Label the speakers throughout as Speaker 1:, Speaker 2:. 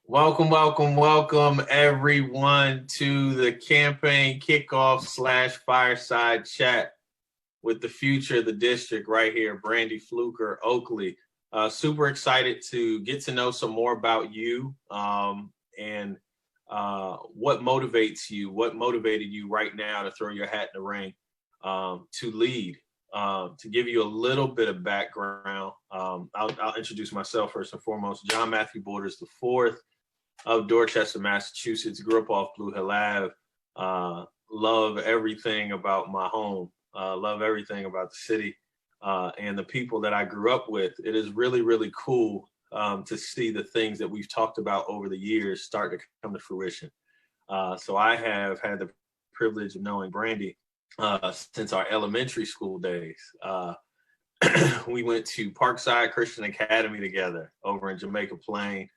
Speaker 1: Welcome everyone to the campaign kickoff / fireside chat with the future of the district right here, Brandy Fluker, Oakley. Super excited to get to know some more about you and what motivates you, what motivated you right now to throw your hat in the ring, to lead. To give you a little bit of background, I'll introduce myself first and foremost. John Matthew Borders IV of Dorchester, Massachusetts. Grew up off Blue Hill Ave. Love everything about my home. Love everything about the city and the people that I grew up with. It is really, really cool to see the things that we've talked about over the years start to come to fruition. So I have had the privilege of knowing Brandy since our elementary school days. We went to Parkside Christian Academy together over in Jamaica Plain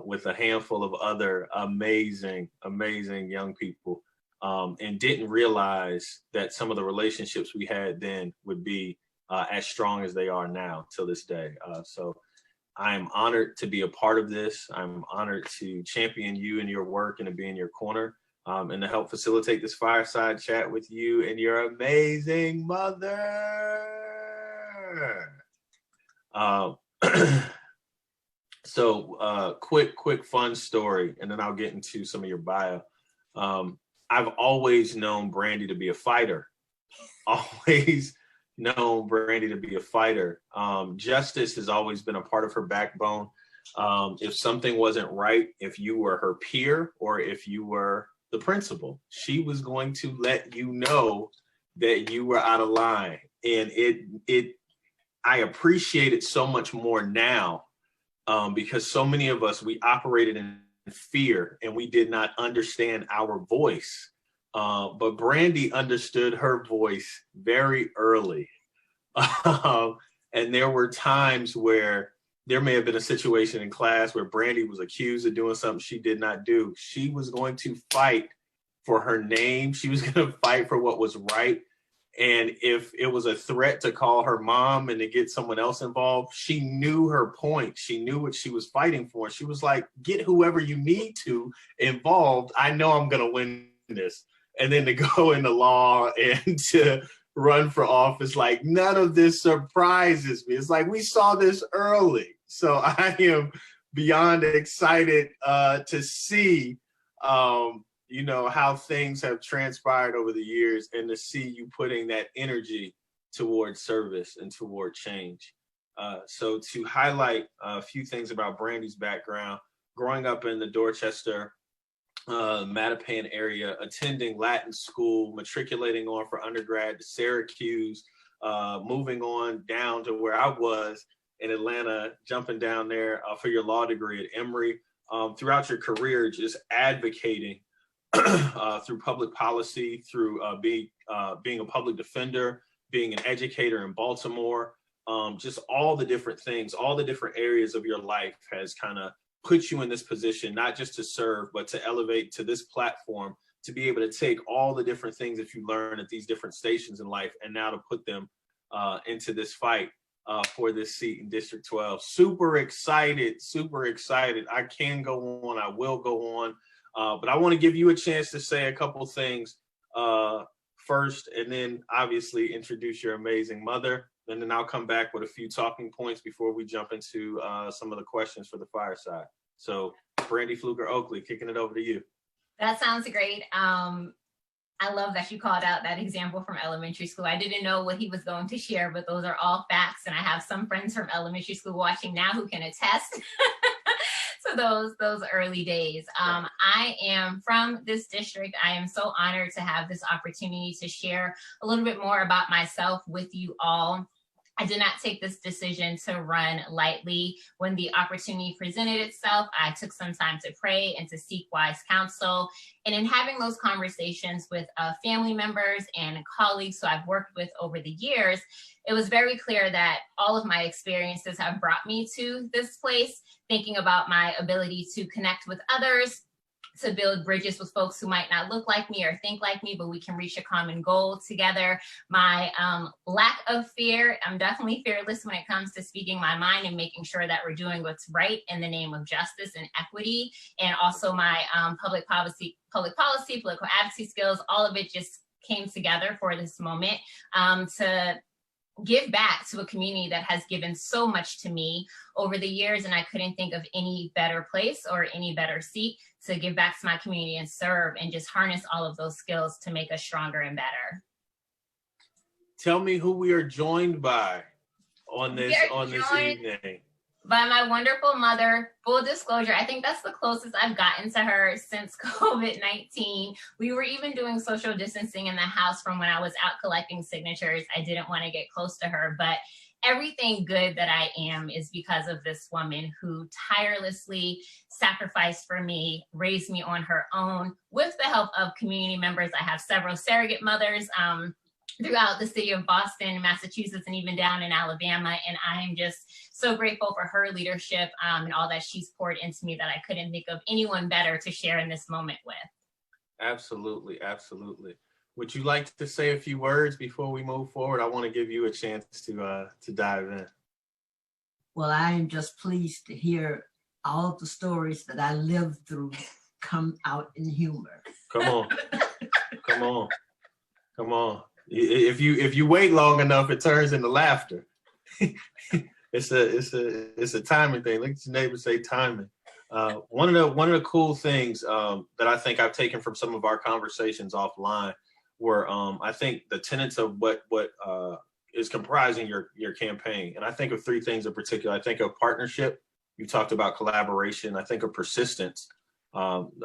Speaker 1: with a handful of other amazing young people, and didn't realize that some of the relationships we had then would be as strong as they are now till this day. So I'm honored to be a part of this. I'm honored to champion you and your work and to be in your corner, and to help facilitate this fireside chat with you and your amazing mother. So quick fun story, and then I'll get into some of your bio. I've always known Brandy to be a fighter. Always known Brandy to be a fighter. Justice has always been a part of her backbone. If something wasn't right, if you were her peer or if you were the principal, she was going to let you know that you were out of line. And I appreciate it so much more now, because so many of us, we operated in fear and we did not understand our voice. But Brandy understood her voice very early. And there were times where there may have been a situation in class where Brandy was accused of doing something she did not do. She was going to fight for her name. She was going to fight for what was right. And if it was a threat to call her mom and to get someone else involved, she knew her point. She knew what she was fighting for. She was like, get whoever you need to involved. I know I'm going to win this. And then to go into law and to run for office, like none of this surprises me. It's like we saw this early. So I am beyond excited to see how things have transpired over the years, and to see you putting that energy towards service and toward change. So to highlight a few things about Brandy's background, growing up in the Dorchester, Mattapan area, attending Latin school, matriculating on for undergrad to Syracuse, moving on down to where I was in Atlanta, jumping down there for your law degree at Emory. Throughout your career, just advocating through public policy, through being a public defender, being an educator in Baltimore, just all the different things, all the different areas of your life has kind of put you in this position, not just to serve, but to elevate to this platform, to be able to take all the different things that you learn at these different stations in life and now to put them into this fight for this seat in District 12. Super excited. I can go on. I will go on. But I want to give you a chance to say a couple things first, and then obviously introduce your amazing mother. And then I'll come back with a few talking points before we jump into some of the questions for the fireside. So Brandy Fluker, Oakley, kicking it over to you.
Speaker 2: That sounds great. I love that you called out that example from elementary school. I didn't know what he was going to share, but those are all facts. And I have some friends from elementary school watching now who can attest to those early days. I am from this district. I am so honored to have this opportunity to share a little bit more about myself with you all. I did not take this decision to run lightly. When the opportunity presented itself, I took some time to pray and to seek wise counsel. And in having those conversations with family members and colleagues who I've worked with over the years, it was very clear that all of my experiences have brought me to this place, thinking about my ability to connect with others, to build bridges with folks who might not look like me or think like me, but we can reach a common goal together. My lack of fear, I'm definitely fearless when it comes to speaking my mind and making sure that we're doing what's right in the name of justice and equity. And also my public policy, political advocacy skills, all of it just came together for this moment to give back to a community that has given so much to me over the years. And I couldn't think of any better place or any better seat to give back to my community and serve and just harness all of those skills to make us stronger and better.
Speaker 1: Tell me who we are joined by on this evening.
Speaker 2: By my wonderful mother. Full disclosure, I think that's the closest I've gotten to her since COVID-19. We were even doing social distancing in the house from when I was out collecting signatures. I didn't want to get close to her, but everything good that I am is because of this woman who tirelessly sacrificed for me, raised me on her own with the help of community members. I have several surrogate mothers throughout the city of Boston, Massachusetts, and even down in Alabama. And I am just so grateful for her leadership and all that she's poured into me that I couldn't think of anyone better to share in this moment with.
Speaker 1: Absolutely, absolutely. Would you like to say a few words before we move forward? I want to give you a chance to dive in.
Speaker 3: Well, I am just pleased to hear all of the stories that I lived through come out in humor.
Speaker 1: Come on. Come on. Come on. If you wait long enough, it turns into laughter. It's a timing thing. Look at your neighbor, say timing. One of the cool things that I think I've taken from some of our conversations offline were I think the tenets of what is comprising your campaign. And I think of three things in particular. I think of partnership. You talked about collaboration. I think of persistence.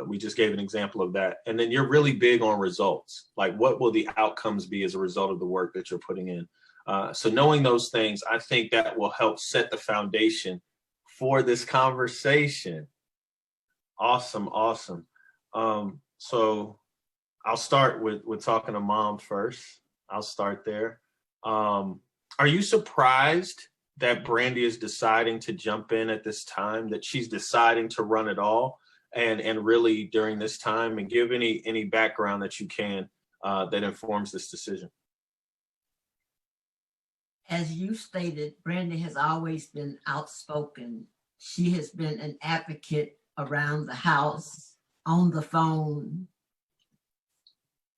Speaker 1: We just gave an example of that. And then you're really big on results. Like, what will the outcomes be as a result of the work that you're putting in? So knowing those things, I think that will help set the foundation for this conversation. Awesome. So I'll start with talking to Mom first. I'll start there. Are you surprised that Brandy is deciding to jump in at this time, that she's deciding to run it all? And really during this time, and give any background that you can that informs this decision.
Speaker 3: As you stated, Brandy has always been outspoken. She has been an advocate around the house, on the phone,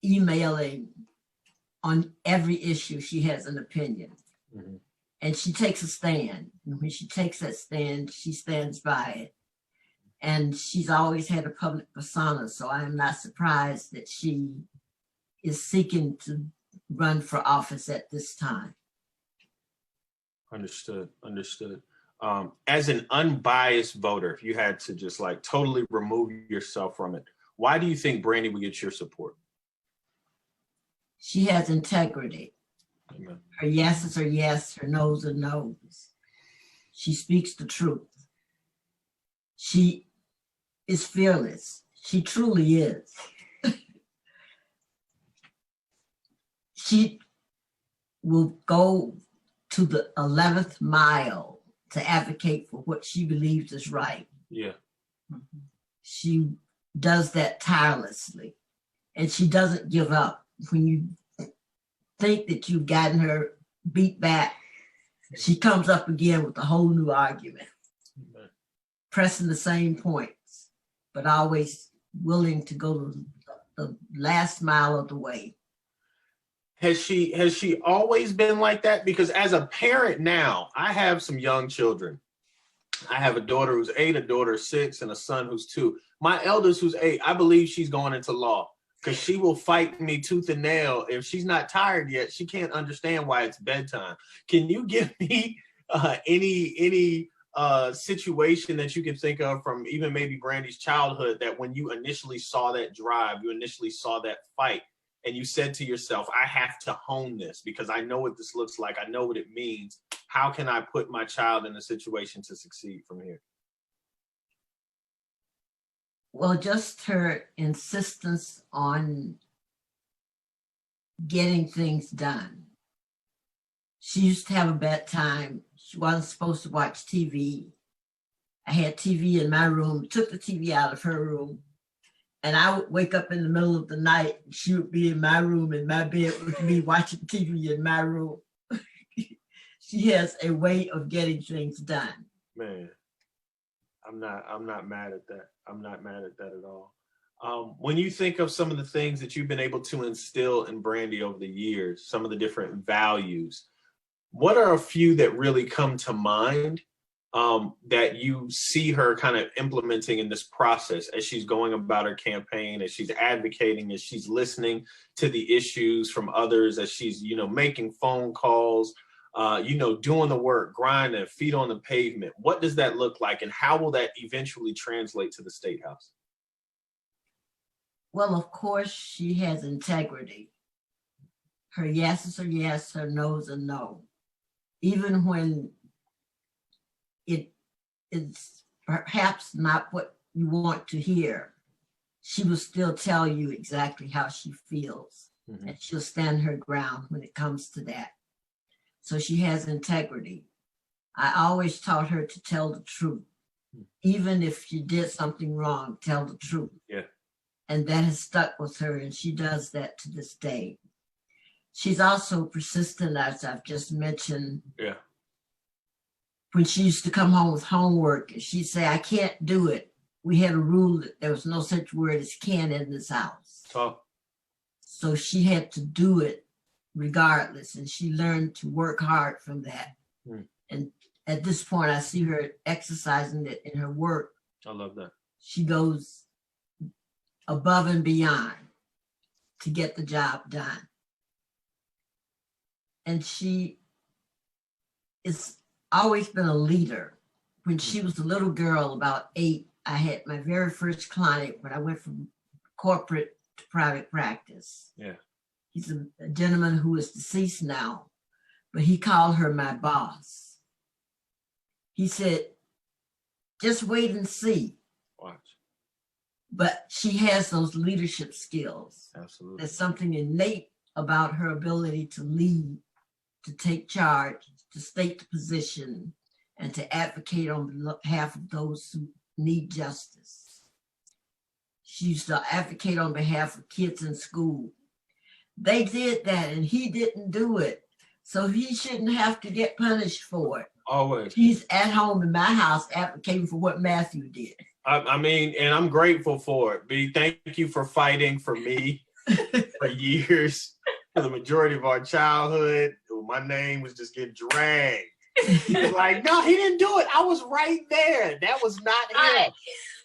Speaker 3: emailing. On every issue, she has an opinion. Mm-hmm. And she takes a stand. And when she takes that stand, she stands by it. And she's always had a public persona, so I am not surprised that she is seeking to run for office at this time.
Speaker 1: Understood. As an unbiased voter, if you had to just like totally remove yourself from it, why do you think Brandy would get your support?
Speaker 3: She has integrity. Amen. Her yeses are yes, her no's are no's. She speaks the truth. She is fearless. She truly is. She will go to the 11th mile to advocate for what she believes is right.
Speaker 1: Yeah.
Speaker 3: She does that tirelessly, and she doesn't give up. When you think that you've gotten her beat back, she comes up again with a whole new argument, pressing the same points, but always willing to go the last mile of the way.
Speaker 1: Has she always been like that? Because as a parent now, I have some young children. I have a daughter who's 8, a daughter who's 6, and a son who's 2. My eldest, who's 8, I believe she's going into law because she will fight me tooth and nail. If she's not tired yet, she can't understand why it's bedtime. Can you give me any situation that you can think of from even maybe Brandy's childhood that when you initially saw that drive, you initially saw that fight, and you said to yourself, I have to hone this because I know what this looks like. I know what it means. How can I put my child in a situation to succeed from here?
Speaker 3: Well, just her insistence on getting things done. She used to have a bedtime. She wasn't supposed to watch TV. I had TV in my room, took the TV out of her room, And I would wake up in the middle of the night. She would be in my room, in my bed with me, watching TV in my room. She has a way of getting things done.
Speaker 1: Man, I'm not mad at that. I'm not mad at that at all. When you think of some of the things that you've been able to instill in Brandy over the years, some of the different values, what are a few that really come to mind that you see her kind of implementing in this process as she's going about her campaign, as she's advocating, as she's listening to the issues from others, as she's, making phone calls, doing the work, grinding, feet on the pavement? What does that look like, and how will that eventually translate to the State House?
Speaker 3: Well, of course, she has integrity. Her yeses are yes, her no's are no. Even when it is perhaps not what you want to hear, she will still tell you exactly how she feels. Mm-hmm. And she'll stand her ground when it comes to that. So she has integrity. I always taught her to tell the truth. Even if she did something wrong, tell the truth.
Speaker 1: Yeah.
Speaker 3: And that has stuck with her, and she does that to this day. She's also persistent, as I've just mentioned.
Speaker 1: Yeah.
Speaker 3: When she used to come home with homework, she'd say, I can't do it. We had a rule that there was no such word as can in this house.
Speaker 1: Oh.
Speaker 3: So she had to do it regardless, and she learned to work hard from that. And at this point, I see her exercising it in her work.
Speaker 1: I love that.
Speaker 3: She goes above and beyond to get the job done. And she has always been a leader. When she was a little girl, about 8, I had my very first client when I went from corporate to private practice.
Speaker 1: Yeah.
Speaker 3: He's a gentleman who is deceased now, but he called her my boss. He said, just wait and see.
Speaker 1: Watch.
Speaker 3: But she has those leadership skills.
Speaker 1: Absolutely.
Speaker 3: There's something innate about her ability to lead, to take charge, to state the position, and to advocate on behalf of those who need justice. She used to advocate on behalf of kids in school. They did that, and he didn't do it. So he shouldn't have to get punished for it.
Speaker 1: Always.
Speaker 3: He's at home in my house advocating for what Matthew did.
Speaker 1: I mean, and I'm grateful for it. B, thank you for fighting for me for years. For the majority of our childhood, my name was just getting dragged. Like, no, he didn't do it. I was right there. That was not him.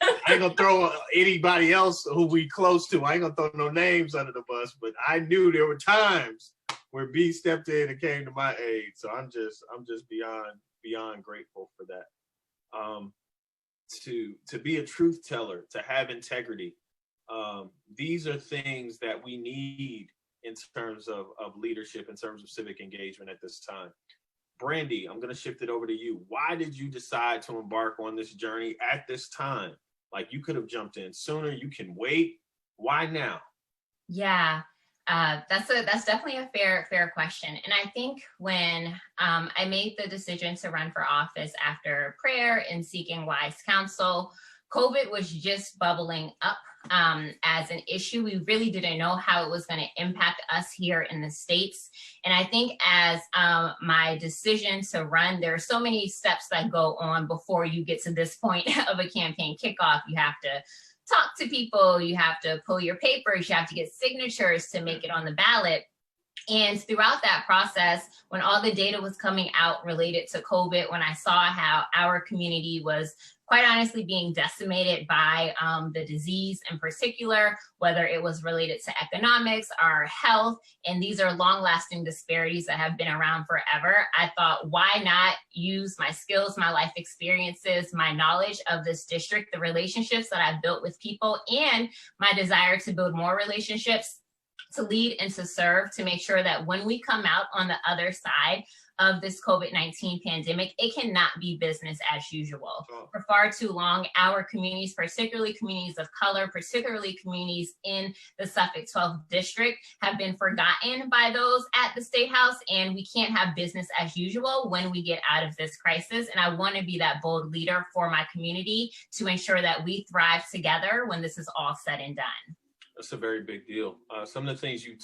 Speaker 1: I ain't gonna throw anybody else who we close to. I ain't gonna throw no names under the bus, but I knew there were times where B stepped in and came to my aid. So I'm just beyond grateful for that. To be a truth teller, to have integrity. These are things that we need in terms of leadership, in terms of civic engagement at this time. Brandy, I'm going to shift it over to you. Why did you decide to embark on this journey at this time? Like, you could have jumped in sooner. You can wait. Why now?
Speaker 2: Yeah, that's definitely a fair question. And I think when I made the decision to run for office after prayer and seeking wise counsel, COVID was just bubbling up as an issue. We really didn't know how it was going to impact us here in the States. And I think as my decision to run, there are so many steps that go on before you get to this point of a campaign kickoff. You have to talk to people, you have to pull your papers, you have to get signatures to make it on the ballot. And throughout that process, when all the data was coming out related to COVID, when I saw how our community was quite honestly being decimated by the disease in particular, whether it was related to economics, our health, and these are long-lasting disparities that have been around forever, I thought, why not use my skills, my life experiences, my knowledge of this district, the relationships that I've built with people, and my desire to build more relationships, to lead and to serve, to make sure that when we come out on the other side of this COVID-19 pandemic, it cannot be business as usual. For far too long, our communities, particularly communities of color, particularly communities in the Suffolk 12th District, have been forgotten by those at the State House, and we can't have business as usual when we get out of this crisis. And I want to be that bold leader for my community to ensure that we thrive together when this is all said and done.
Speaker 1: That's a very big deal. Some of the things you